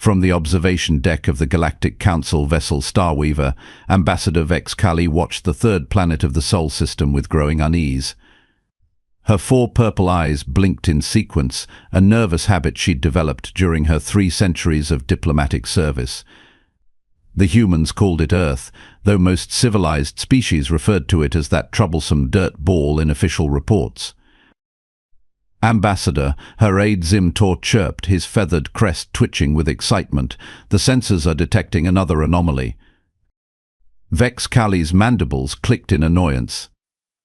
From the observation deck of the Galactic Council vessel Starweaver, Ambassador Vex Kali watched the third planet of the Sol system with growing unease. Her 4 purple eyes blinked in sequence, a nervous habit she'd developed during her 3 centuries of diplomatic service. The humans called it Earth, though most civilized species referred to it as that troublesome dirt ball in official reports. Ambassador, her aide Zimtor chirped, his feathered crest twitching with excitement. The sensors are detecting another anomaly. Vex Kali's mandibles clicked in annoyance.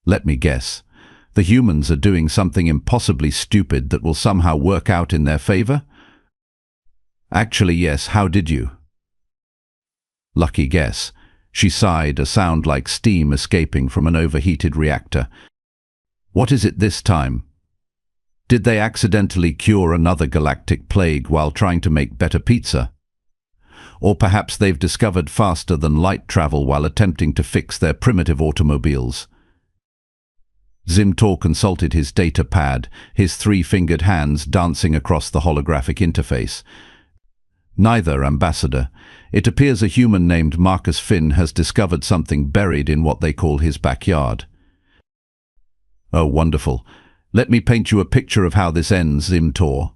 Let me guess. The humans are doing something impossibly stupid that will somehow work out in their favor? Actually, yes, how did you? Lucky guess. She sighed, a sound like steam escaping from an overheated reactor. What is it this time? Did they accidentally cure another galactic plague while trying to make better pizza? Or perhaps they've discovered faster than light travel while attempting to fix their primitive automobiles. Zimtor consulted his data pad, his 3-fingered hands dancing across the holographic interface. Neither, Ambassador. It appears a human named Marcus Finn has discovered something buried in what they call his backyard. Oh, wonderful. Let me paint you a picture of how this ends, Zimtor.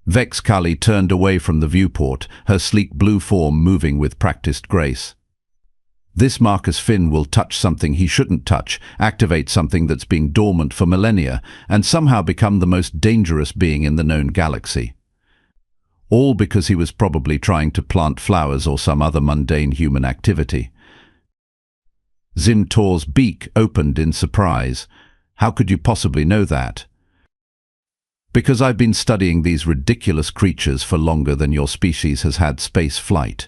Vex Kali turned away from the viewport, her sleek blue form moving with practiced grace. This Marcus Finn will touch something he shouldn't touch, activate something that's been dormant for millennia, and somehow become the most dangerous being in the known galaxy. All because he was probably trying to plant flowers or some other mundane human activity. Zimtor's beak opened in surprise. How could you possibly know that? Because I've been studying these ridiculous creatures for longer than your species has had space flight.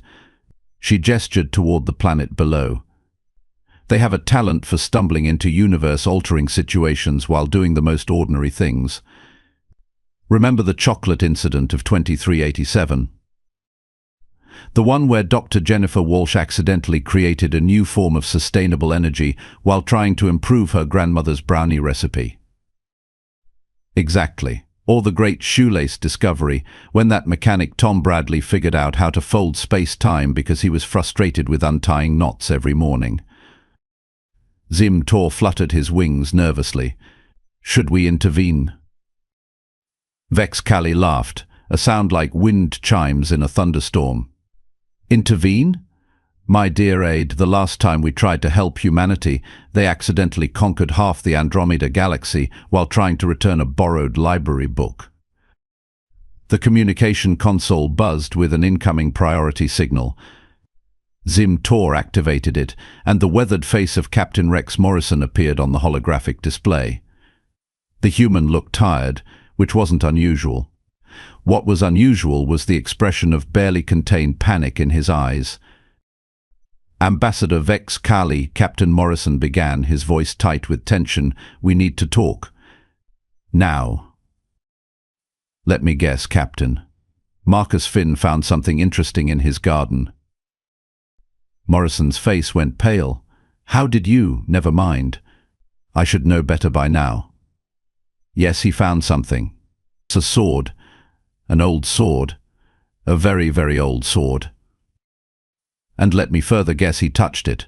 She gestured toward the planet below. They have a talent for stumbling into universe-altering situations while doing the most ordinary things. Remember the chocolate incident of 2387? The one where Dr. Jennifer Walsh accidentally created a new form of sustainable energy while trying to improve her grandmother's brownie recipe. Exactly. Or the great shoelace discovery, when that mechanic Tom Bradley figured out how to fold space-time because he was frustrated with untying knots every morning. Zimtor fluttered his wings nervously. Should we intervene? Vex Kali laughed, a sound like wind chimes in a thunderstorm. Intervene? My dear aide, the last time we tried to help humanity, they accidentally conquered half the Andromeda galaxy while trying to return a borrowed library book. The communication console buzzed with an incoming priority signal. Zimtor activated it, and the weathered face of Captain Rex Morrison appeared on the holographic display. The human looked tired, which wasn't unusual. What was unusual was the expression of barely contained panic in his eyes. Ambassador Vex Kali, Captain Morrison began, his voice tight with tension. We need to talk. Now. Let me guess, Captain. Marcus Finn found something interesting in his garden. Morrison's face went pale. How did you? Never mind. I should know better by now. Yes, he found something. It's a sword. An old sword. A very, very old sword. And let me further guess, he touched it.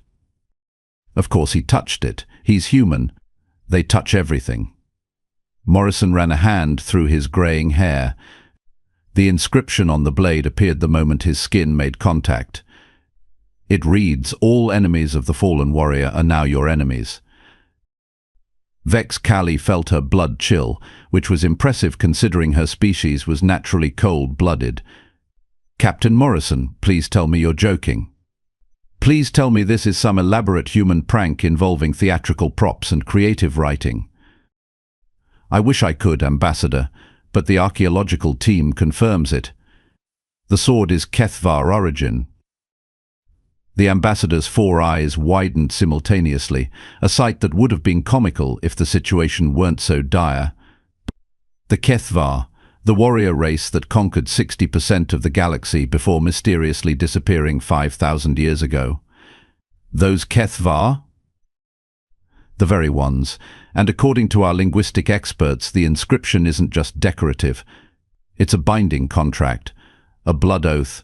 Of course he touched it. He's human. They touch everything. Morrison ran a hand through his graying hair. The inscription on the blade appeared the moment his skin made contact. It reads, all enemies of the fallen warrior are now your enemies. Vex Kali felt her blood chill, which was impressive considering her species was naturally cold-blooded. Captain Morrison, please tell me you're joking. Please tell me this is some elaborate human prank involving theatrical props and creative writing. I wish I could, Ambassador, but the archaeological team confirms it. The sword is Kethvar origin. The ambassador's 4 eyes widened simultaneously, a sight that would have been comical if the situation weren't so dire. The Kethvar, the warrior race that conquered 60% of the galaxy before mysteriously disappearing 5,000 years ago. Those Kethvar? The very ones. And according to our linguistic experts, the inscription isn't just decorative. It's a binding contract. a blood oath,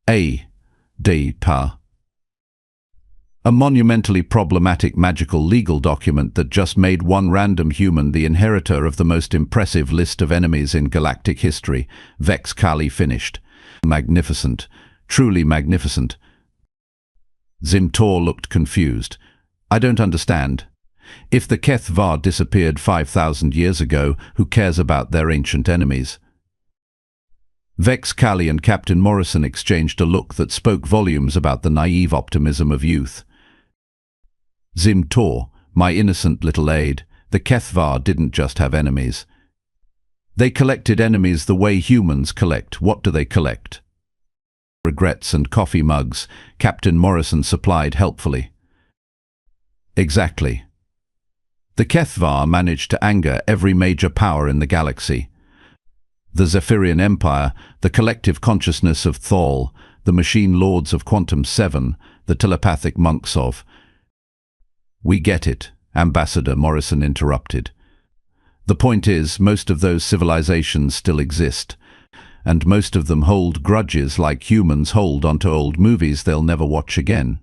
defy. A monumentally problematic magical legal document that just made one random human the inheritor of the most impressive list of enemies in galactic history. Vex Kali finished. Magnificent. Truly magnificent. Zim-Tor looked confused. I don't understand. If the Keth-Var disappeared 5,000 years ago, who cares about their ancient enemies? Vex Kali and Captain Morrison exchanged a look that spoke volumes about the naive optimism of youth. Zim-Tor, my innocent little aide, the Keth-Var didn't just have enemies. They collected enemies the way humans collect. What do they collect? Regrets and coffee mugs, Captain Morrison supplied helpfully. Exactly. The Keth-Var managed to anger every major power in the galaxy. The Zephyrian Empire, the collective consciousness of Thal, the machine lords of Quantum 7, the telepathic monks of... We get it, Ambassador Morrison interrupted. The point is, most of those civilizations still exist, and most of them hold grudges like humans hold onto old movies they'll never watch again.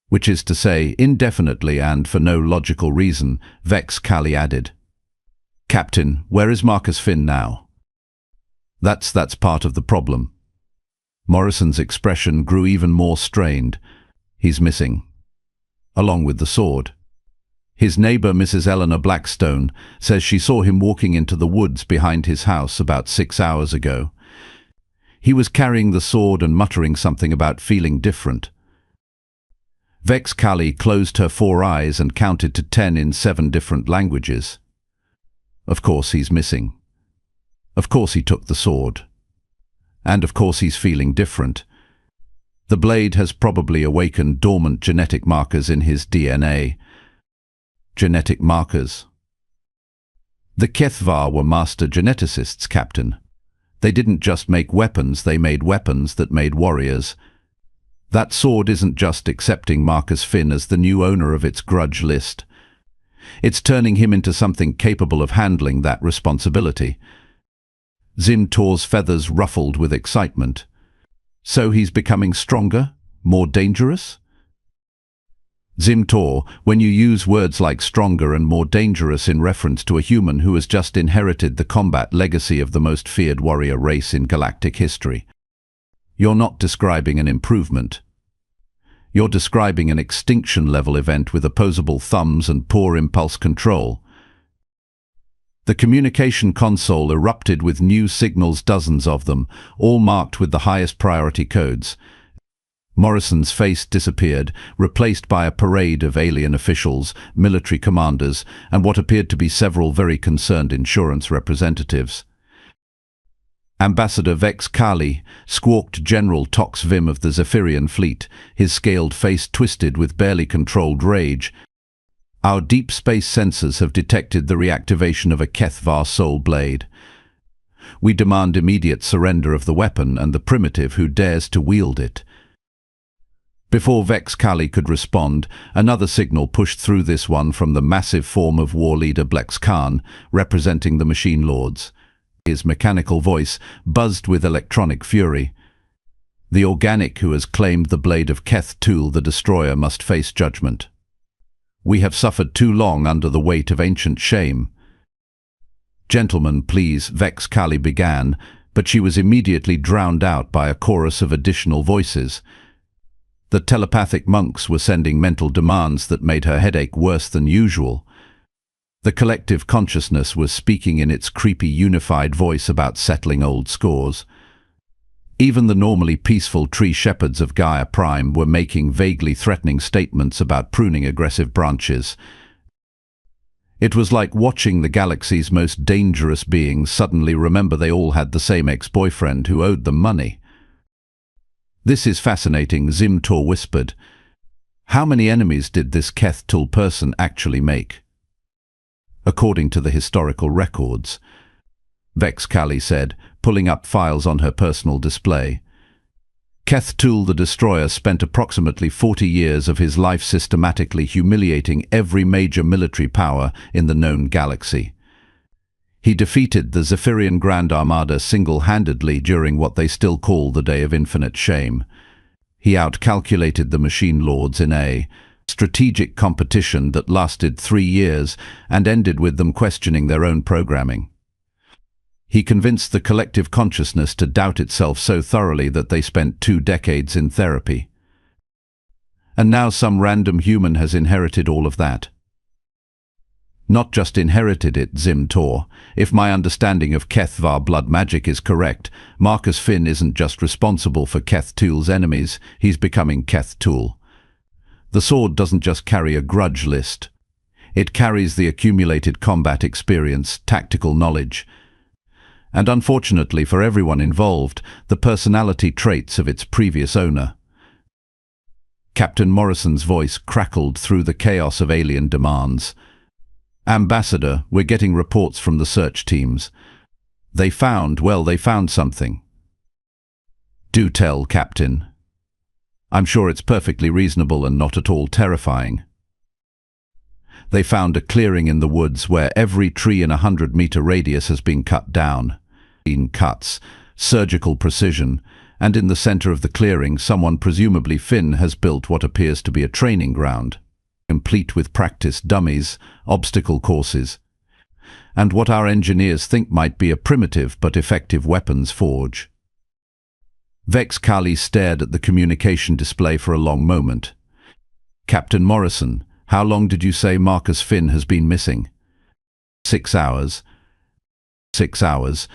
Which is to say, indefinitely and for no logical reason, Vex Kali added. Captain, where is Marcus Finn now? That's part of the problem. Morrison's expression grew even more strained. He's missing. Along with the sword. His neighbor, Mrs. Eleanor Blackstone, says she saw him walking into the woods behind his house about 6 hours ago. He was carrying the sword and muttering something about feeling different. Vex Kali closed her 4 eyes and counted to 10 in 7 different languages. Of course he's missing. Of course he took the sword. And of course he's feeling different. The blade has probably awakened dormant genetic markers in his DNA. Genetic markers. The Keth-Var were master geneticists, Captain. They didn't just make weapons, they made weapons that made warriors. That sword isn't just accepting Marcus Finn as the new owner of its grudge list. It's turning him into something capable of handling that responsibility. Zim-Tor's feathers ruffled with excitement. So he's becoming stronger? More dangerous? Zim-Tor, when you use words like stronger and more dangerous in reference to a human who has just inherited the combat legacy of the most feared warrior race in galactic history, you're not describing an improvement. You're describing an extinction-level event with opposable thumbs and poor impulse control. The communication console erupted with new signals, dozens of them, all marked with the highest priority codes. Morrison's face disappeared, replaced by a parade of alien officials, military commanders, and what appeared to be several very concerned insurance representatives. Ambassador Vex Kali, squawked General Tox Vim of the Zephyrian fleet, his scaled face twisted with barely controlled rage. Our deep space sensors have detected the reactivation of a Keth-Var soul blade. We demand immediate surrender of the weapon and the primitive who dares to wield it. Before Vex Kali could respond, another signal pushed through, this one from the massive form of war leader Blex Khan, representing the machine lords. His mechanical voice buzzed with electronic fury. The organic who has claimed the blade of Keth-Tul the Destroyer must face judgment. We have suffered too long under the weight of ancient shame. Gentlemen, please, Vex Kali began, but she was immediately drowned out by a chorus of additional voices. The telepathic monks were sending mental demands that made her headache worse than usual. The collective consciousness was speaking in its creepy unified voice about settling old scores. Even the normally peaceful tree shepherds of Gaia Prime were making vaguely threatening statements about pruning aggressive branches. It was like watching the galaxy's most dangerous beings suddenly remember they all had the same ex-boyfriend who owed them money. This is fascinating, Zim-Tor whispered. How many enemies did this Keth-Tul person actually make? According to the historical records, Vex Kali said, pulling up files on her personal display. Keth-Tul the Destroyer spent approximately 40 years of his life systematically humiliating every major military power in the known galaxy. He defeated the Zephyrian Grand Armada single-handedly during what they still call the Day of Infinite Shame. He outcalculated the Machine Lords in a strategic competition that lasted 3 years and ended with them questioning their own programming. He convinced the collective consciousness to doubt itself so thoroughly that they spent 2 decades in therapy. And now some random human has inherited all of that. Not just inherited it, Zim Tor. If my understanding of Kethvar blood magic is correct, Marcus Finn isn't just responsible for Keth Tool's enemies, he's becoming Keth Tool. The sword doesn't just carry a grudge list. It carries the accumulated combat experience, tactical knowledge, and unfortunately for everyone involved, the personality traits of its previous owner. Captain Morrison's voice crackled through the chaos of alien demands. Ambassador, we're getting reports from the search teams. They found something. Do tell, Captain. I'm sure it's perfectly reasonable and not at all terrifying. They found a clearing in the woods where every tree in a 100-meter radius has been cut down. In cuts, surgical precision, and in the center of the clearing, someone, presumably Finn, has built what appears to be a training ground, complete with practice dummies, obstacle courses, and what our engineers think might be a primitive but effective weapons forge. Vex Kali stared at the communication display for a long moment. Captain Morrison, how long did you say Marcus Finn has been missing? 6 hours. 6 hours.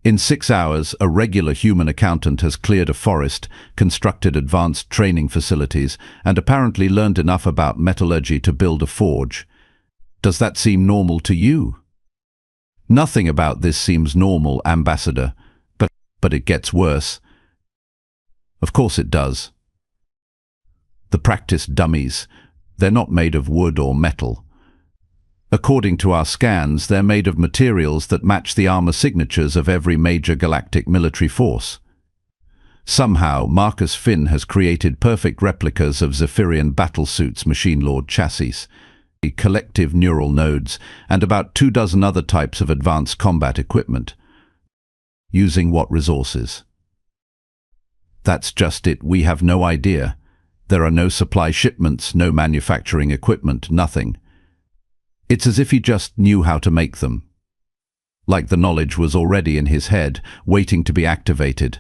In 6 hours, a regular human accountant has cleared a forest, constructed advanced training facilities, and apparently learned enough about metallurgy to build a forge. Does that seem normal to you? Nothing about this seems normal, Ambassador, but it gets worse. Of course it does. The practice dummies, they're not made of wood or metal. According to our scans, they're made of materials that match the armor signatures of every major galactic military force. Somehow, Marcus Finn has created perfect replicas of Zephyrian battlesuits, Machine Lord chassis, collective neural nodes, and about 24 other types of advanced combat equipment. Using what resources? That's just it, we have no idea. There are no supply shipments, no manufacturing equipment, nothing. It's as if he just knew how to make them. Like the knowledge was already in his head, waiting to be activated.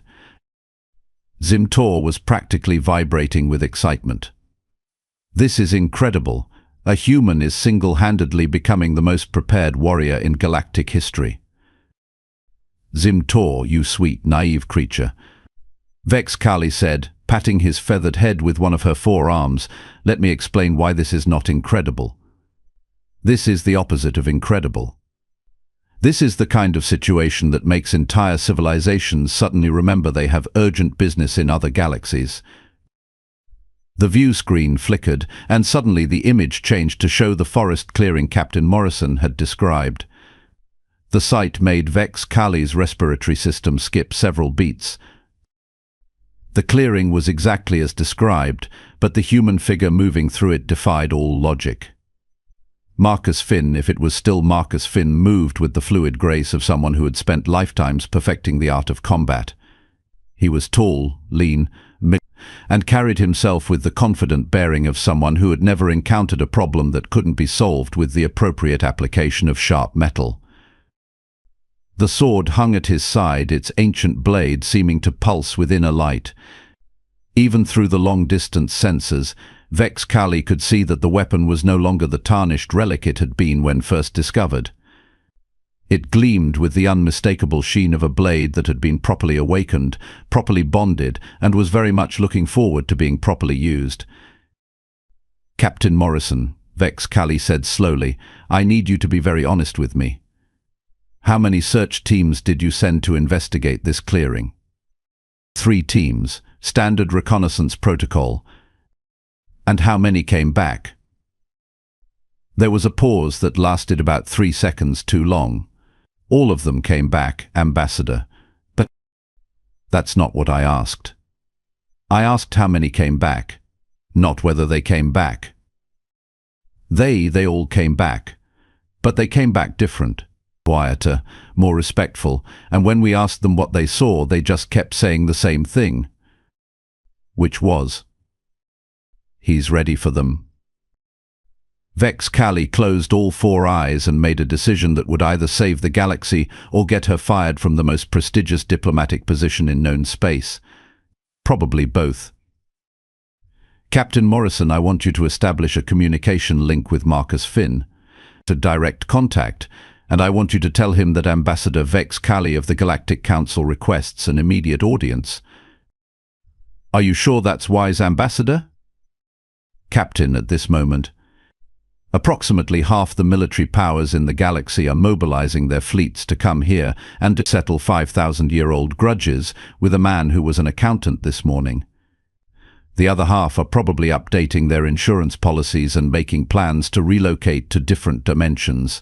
Zim Tor was practically vibrating with excitement. This is incredible. A human is single-handedly becoming the most prepared warrior in galactic history. Zim Tor, you sweet, naive creature. Vex Kali said, patting his feathered head with one of her forearms, let me explain why this is not incredible. This is the opposite of incredible. This is the kind of situation that makes entire civilizations suddenly remember they have urgent business in other galaxies. The view screen flickered, and suddenly the image changed to show the forest clearing Captain Morrison had described. The sight made Vex Kali's respiratory system skip several beats. The clearing was exactly as described, but the human figure moving through it defied all logic. Marcus Finn, if it was still Marcus Finn, moved with the fluid grace of someone who had spent lifetimes perfecting the art of combat. He was tall, lean, and carried himself with the confident bearing of someone who had never encountered a problem that couldn't be solved with the appropriate application of sharp metal. The sword hung at his side, its ancient blade seeming to pulse with inner light. Even through the long-distance sensors, Vex Kali could see that the weapon was no longer the tarnished relic it had been when first discovered. It gleamed with the unmistakable sheen of a blade that had been properly awakened, properly bonded, and was very much looking forward to being properly used. Captain Morrison, Vex Kali said slowly, I need you to be very honest with me. How many search teams did you send to investigate this clearing? 3 teams, standard reconnaissance protocol. And how many came back? There was a pause that lasted about 3 seconds too long. All of them came back, Ambassador. But that's not what I asked. I asked how many came back, not whether they came back. They all came back, but they came back different. quieter, more respectful, and when we asked them what they saw, they just kept saying the same thing. Which was, "He's ready for them." Vex Kali closed all four eyes and made a decision that would either save the galaxy or get her fired from the most prestigious diplomatic position in known space. Probably both. "Captain Morrison, I want you to establish a communication link with Marcus Finn, to direct contact, and I want you to tell him that Ambassador Vex Kali of the Galactic Council requests an immediate audience." "Are you sure that's wise, Ambassador?" "Captain, at this moment, approximately half the military powers in the galaxy are mobilizing their fleets to come here and to settle 5,000-year-old grudges with a man who was an accountant this morning. The other half are probably updating their insurance policies and making plans to relocate to different dimensions.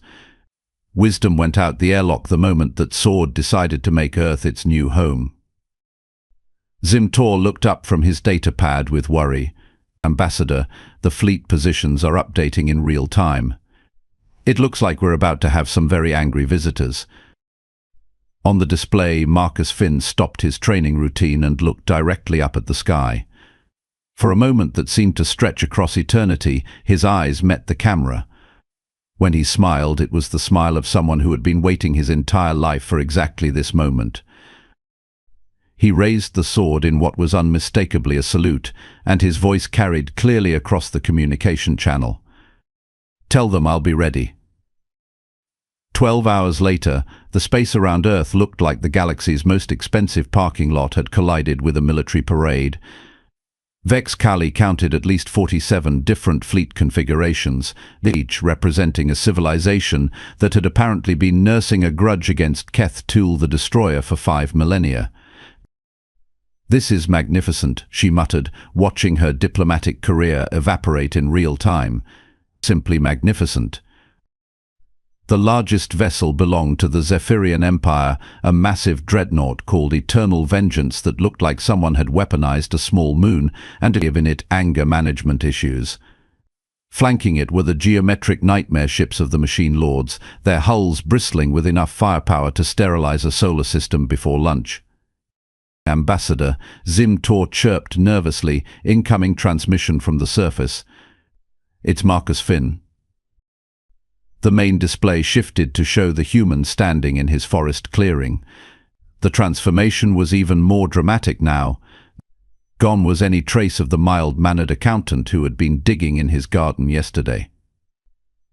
Wisdom went out the airlock the moment that Sword decided to make Earth its new home." Zimtor looked up from his data pad with worry. "Ambassador, the fleet positions are updating in real time. It looks like we're about to have some very angry visitors." On the display, Marcus Finn stopped his training routine and looked directly up at the sky. For a moment that seemed to stretch across eternity, his eyes met the camera. When he smiled, it was the smile of someone who had been waiting his entire life for exactly this moment. He raised the sword in what was unmistakably a salute, and his voice carried clearly across the communication channel. "Tell them I'll be ready." 12 hours later, the space around Earth looked like the galaxy's most expensive parking lot had collided with a military parade. Vex Kali counted at least 47 different fleet configurations, each representing a civilization that had apparently been nursing a grudge against Keth Tool the Destroyer for 5 millennia. "This is magnificent," she muttered, watching her diplomatic career evaporate in real time. "Simply magnificent." The largest vessel belonged to the Zephyrian Empire, a massive dreadnought called Eternal Vengeance that looked like someone had weaponized a small moon and given it anger management issues. Flanking it were the geometric nightmare ships of the Machine Lords, their hulls bristling with enough firepower to sterilize a solar system before lunch. "Ambassador," Zimtor chirped nervously, incoming transmission from the surface. "It's Marcus Finn." The main display shifted to show the human standing in his forest clearing. The transformation was even more dramatic now. Gone was any trace of the mild-mannered accountant who had been digging in his garden yesterday.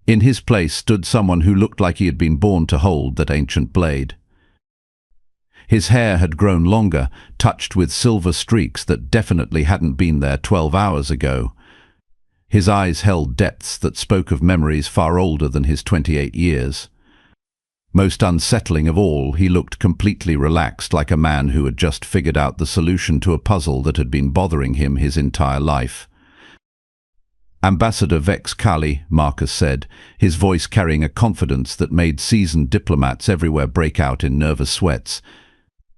In his place stood someone who looked like he had been born to hold that ancient blade. His hair had grown longer, touched with silver streaks that definitely hadn't been there 12 hours ago. His eyes held depths that spoke of memories far older than his 28 years. Most unsettling of all, he looked completely relaxed, like a man who had just figured out the solution to a puzzle that had been bothering him his entire life. "Ambassador Vex Kali," Marcus said, his voice carrying a confidence that made seasoned diplomats everywhere break out in nervous sweats.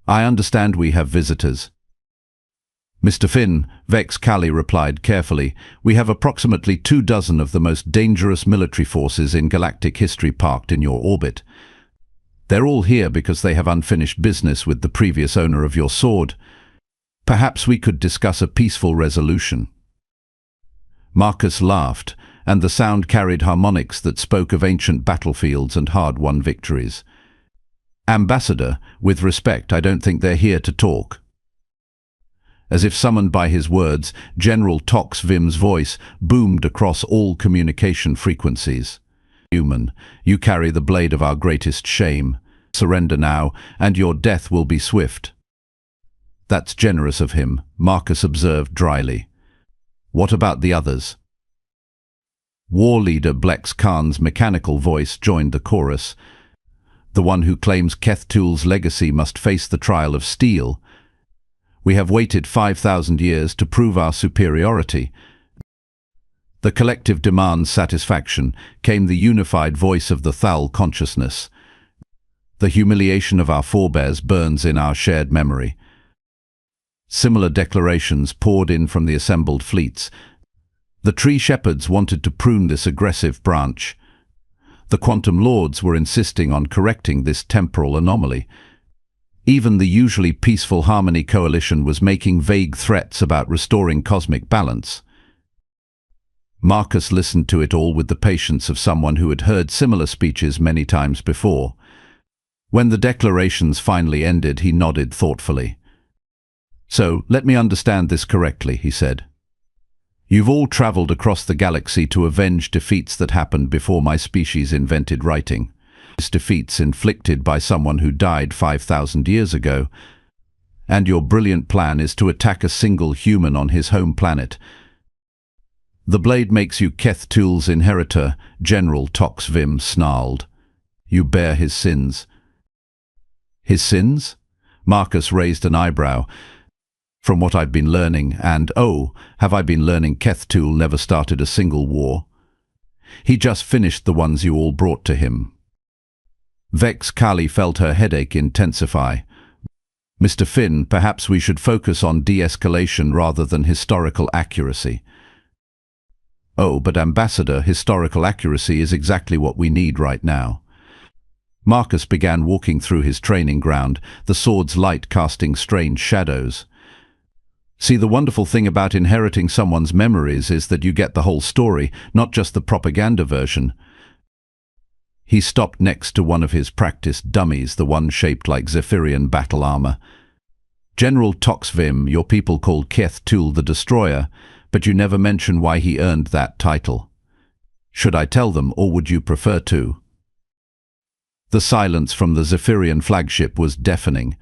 "I understand we have visitors." "Mr. Finn," Vex Kali replied carefully, "we have approximately 24 of the most dangerous military forces in galactic history parked in your orbit. They're all here because they have unfinished business with the previous owner of your sword. Perhaps we could discuss a peaceful resolution." Marcus laughed, and the sound carried harmonics that spoke of ancient battlefields and hard-won victories. "Ambassador, with respect, I don't think they're here to talk." As if summoned by his words, General Tox Vim's voice boomed across all communication frequencies. "Human, you carry the blade of our greatest shame. Surrender now, and your death will be swift." "That's generous of him," Marcus observed dryly. "What about the others?" War leader Blex Khan's mechanical voice joined the chorus. "The one who claims Keth Tool's legacy must face the trial of steel. We have waited 5,000 years to prove our superiority." The collective demands satisfaction came the unified voice of the Thal consciousness. "The humiliation of our forebears burns in our shared memory." Similar declarations poured in from the assembled fleets. The tree shepherds wanted to prune this aggressive branch. The Quantum Lords were insisting on correcting this temporal anomaly. Even the usually peaceful Harmony Coalition was making vague threats about restoring cosmic balance. Marcus listened to it all with the patience of someone who had heard similar speeches many times before. When the declarations finally ended, he nodded thoughtfully. "So, let me understand this correctly," he said. "You've all traveled across the galaxy to avenge defeats that happened before my species invented writing. These defeats inflicted by someone who died 5,000 years ago. And your brilliant plan is to attack a single human on his home planet. The blade makes you Keth Tul's inheritor," General Tox Vim snarled. "You bear his sins." "His sins?" Marcus raised an eyebrow. "From what I've been learning, and have I been learning Keth Tul never started a single war. He just finished the ones you all brought to him." Vex Kali felt her headache intensify. "Mr. Finn, perhaps we should focus on de-escalation rather than historical accuracy." "Oh, but Ambassador, historical accuracy is exactly what we need right now." Marcus began walking through his training ground, the sword's light casting strange shadows. "See, the wonderful thing about inheriting someone's memories is that you get the whole story, not just the propaganda version." He stopped next to one of his practice dummies, the one shaped like Zephyrian battle armor. "General Toxvim, your people called Keth Tul the Destroyer, but you never mention why he earned that title. Should I tell them, or would you prefer to?" The silence from the Zephyrian flagship was deafening.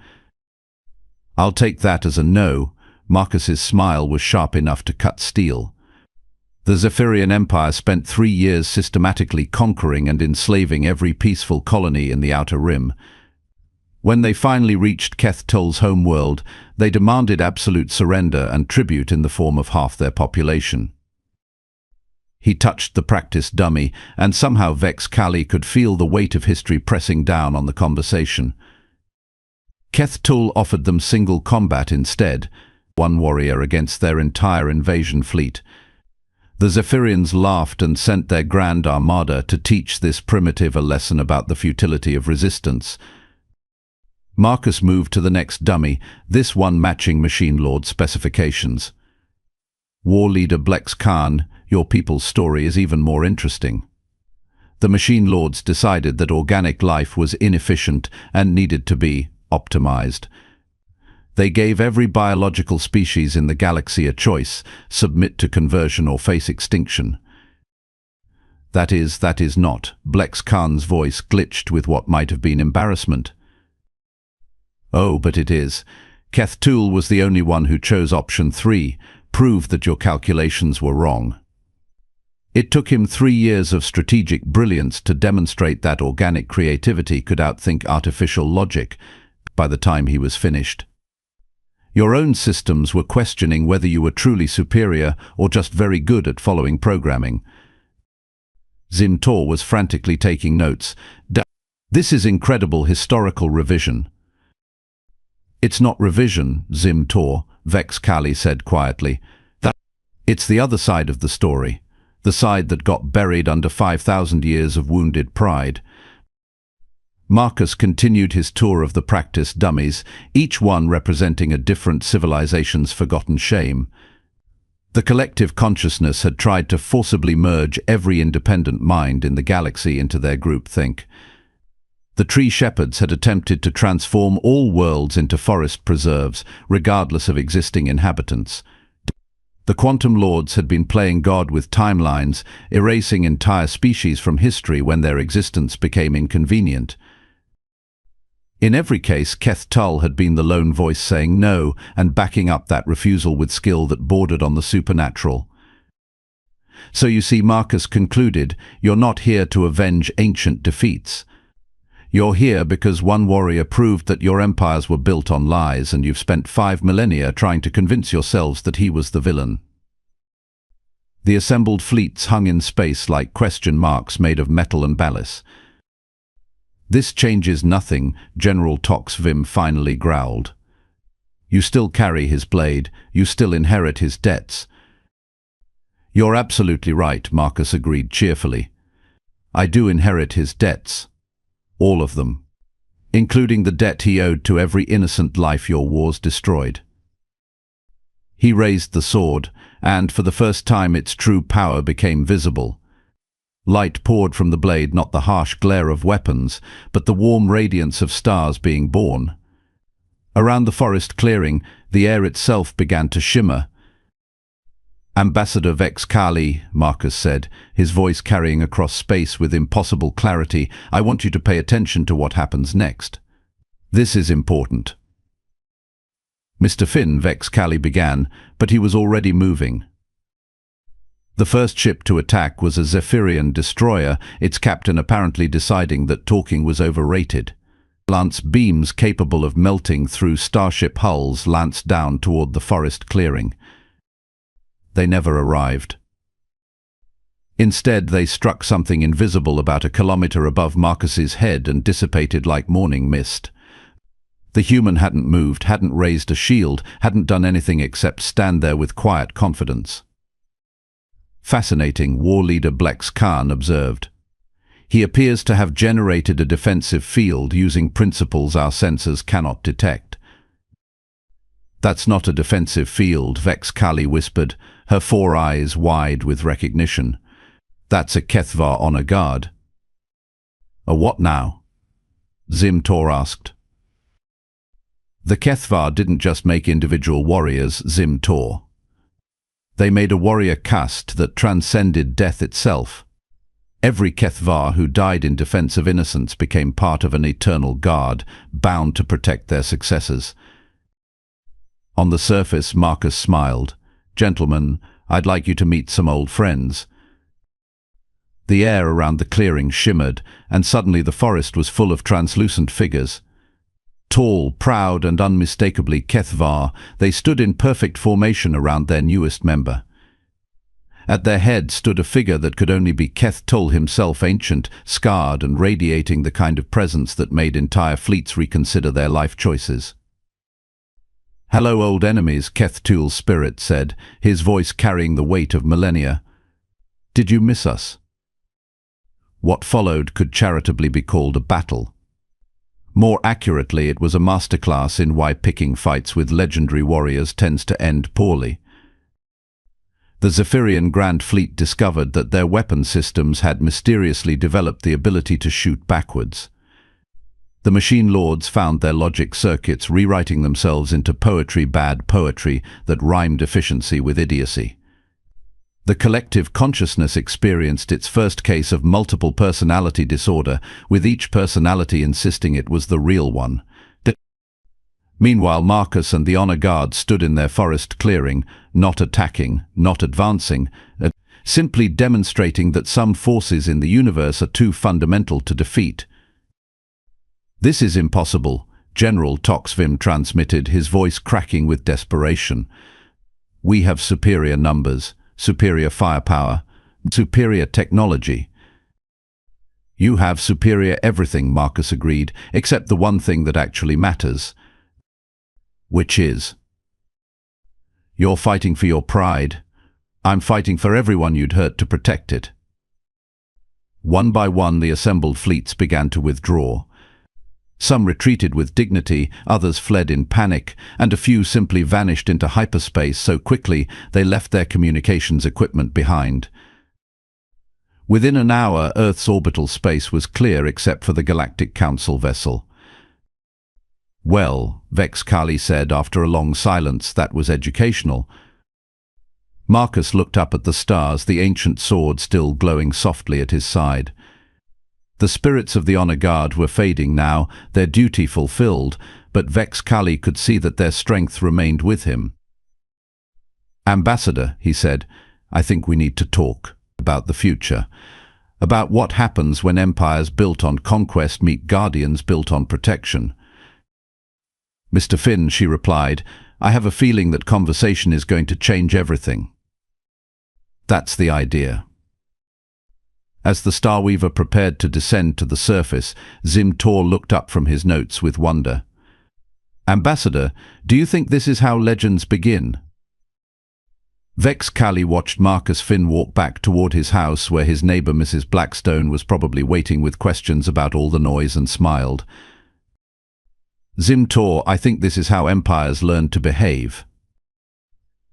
"I'll take that as a no." Marcus's smile was sharp enough to cut steel. The Zephyrian Empire spent 3 years systematically conquering and enslaving every peaceful colony in the Outer Rim. When they finally reached Keth Tul's homeworld, they demanded absolute surrender and tribute in the form of half their population. He touched the practice dummy, and somehow Vex Kali could feel the weight of history pressing down on the conversation. Keth Tul offered them single combat instead, one warrior against their entire invasion fleet. The Zephyrians laughed and sent their grand armada to teach this primitive a lesson about the futility of resistance. Marcus moved to the next dummy, this one matching Machine Lord specifications. "War leader Blex Khan, your people's story is even more interesting." The Machine Lords decided that organic life was inefficient and needed to be optimized. They gave every biological species in the galaxy a choice: submit to conversion or face extinction. That is not." Blex Khan's voice glitched with what might have been embarrassment. "Oh, but it is. Keth Tul was the only one who chose option 3. Prove that your calculations were wrong." It took him 3 years of strategic brilliance to demonstrate that organic creativity could outthink artificial logic by the time he was finished. Your own systems were questioning whether you were truly superior or just very good at following programming. Zim Tor was frantically taking notes. "This is incredible historical revision." "It's not revision, Zim Tor," Vex Kali said quietly. "It's the other side of the story, the side that got buried under 5,000 years of wounded pride." Marcus continued his tour of the practice dummies, each one representing a different civilization's forgotten shame. The collective consciousness had tried to forcibly merge every independent mind in the galaxy into their groupthink. The tree shepherds had attempted to transform all worlds into forest preserves, regardless of existing inhabitants. The Quantum Lords had been playing God with timelines, erasing entire species from history when their existence became inconvenient. In every case, Keth Tul had been the lone voice saying no and backing up that refusal with skill that bordered on the supernatural. "So you see," Marcus concluded, "you're not here to avenge ancient defeats. You're here because one warrior proved that your empires were built on lies, and you've spent 5 millennia trying to convince yourselves that he was the villain." The assembled fleets hung in space like question marks made of metal and ballast. "This changes nothing," General Tox Vim finally growled. "You still carry his blade, you still inherit his debts." "You're absolutely right," Marcus agreed cheerfully. I do inherit his debts. All of them. Including the debt he owed to every innocent life your wars destroyed. He raised the sword, and for the first time its true power became visible. Light poured from the blade, not the harsh glare of weapons, but the warm radiance of stars being born. Around the forest clearing, the air itself began to shimmer. "Ambassador Vex Kali," Marcus said, his voice carrying across space with impossible clarity, "I want you to pay attention to what happens next. This is important." Mr. Finn, Vex Kali began, but he was already moving. The first ship to attack was a Zephyrian destroyer, its captain apparently deciding that talking was overrated. Lance beams capable of melting through starship hulls lanced down toward the forest clearing. They never arrived. Instead, they struck something invisible about a kilometer above Marcus's head and dissipated like morning mist. The human hadn't moved, hadn't raised a shield, hadn't done anything except stand there with quiet confidence. "Fascinating," war leader Blex Khan observed. "He appears to have generated a defensive field using principles our sensors cannot detect." "That's not a defensive field," Vex Kali whispered, her four eyes wide with recognition. "That's a Kethvar honor guard." "A what now?" Zim Tor asked. "The Kethvar didn't just make individual warriors, Zim Tor. They made a warrior caste that transcended death itself. Every Kethvar who died in defense of innocence became part of an eternal guard, bound to protect their successors." On the surface, Marcus smiled. "Gentlemen, I'd like you to meet some old friends." The air around the clearing shimmered, and suddenly the forest was full of translucent figures. Tall, proud, and unmistakably Kethvar, they stood in perfect formation around their newest member. At their head stood a figure that could only be Keth Tul himself, ancient, scarred, and radiating the kind of presence that made entire fleets reconsider their life choices. "Hello, old enemies," Keth Tul's spirit said, his voice carrying the weight of millennia. "Did you miss us?" What followed could charitably be called a battle. More accurately, it was a masterclass in why picking fights with legendary warriors tends to end poorly. The Zephyrian Grand Fleet discovered that their weapon systems had mysteriously developed the ability to shoot backwards. The Machine Lords found their logic circuits rewriting themselves into poetry, bad poetry that rhymed efficiency with idiocy. The collective consciousness experienced its first case of multiple personality disorder, with each personality insisting it was the real one. Meanwhile, Marcus and the honor guard stood in their forest clearing, not attacking, not advancing, simply demonstrating that some forces in the universe are too fundamental to defeat. "This is impossible," General Toxvim transmitted, his voice cracking with desperation. "We have superior numbers, superior firepower, superior technology." "You have superior everything," Marcus agreed, "except the one thing that actually matters." "Which is?" "You're fighting for your pride. I'm fighting for everyone you'd hurt to protect it." One by one, the assembled fleets began to withdraw. Some retreated with dignity, others fled in panic, and a few simply vanished into hyperspace so quickly they left their communications equipment behind. Within an hour, Earth's orbital space was clear except for the Galactic Council vessel. "Well," Vex Kali said after a long silence that was educational. Marcus looked up at the stars, the ancient sword still glowing softly at his side. The spirits of the honor guard were fading now, their duty fulfilled, but Vex Kali could see that their strength remained with him. "Ambassador," he said, "I think we need to talk about the future, about what happens when empires built on conquest meet guardians built on protection." "Mr. Finn," she replied, "I have a feeling that conversation is going to change everything." "That's the idea." As the Starweaver prepared to descend to the surface, Zim Tor looked up from his notes with wonder. "Ambassador, do you think this is how legends begin?" Vex Callie watched Marcus Finn walk back toward his house where his neighbor Mrs. Blackstone was probably waiting with questions about all the noise, and smiled. Zimtor, I think this is how empires learn to behave.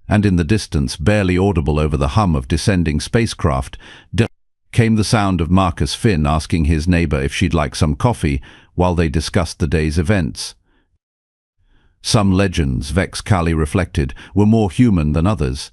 And in the distance, barely audible over the hum of descending spacecraft, came the sound of Marcus Finn asking his neighbor if she'd like some coffee while they discussed the day's events. Some legends, Vex Callie reflected, were more human than others.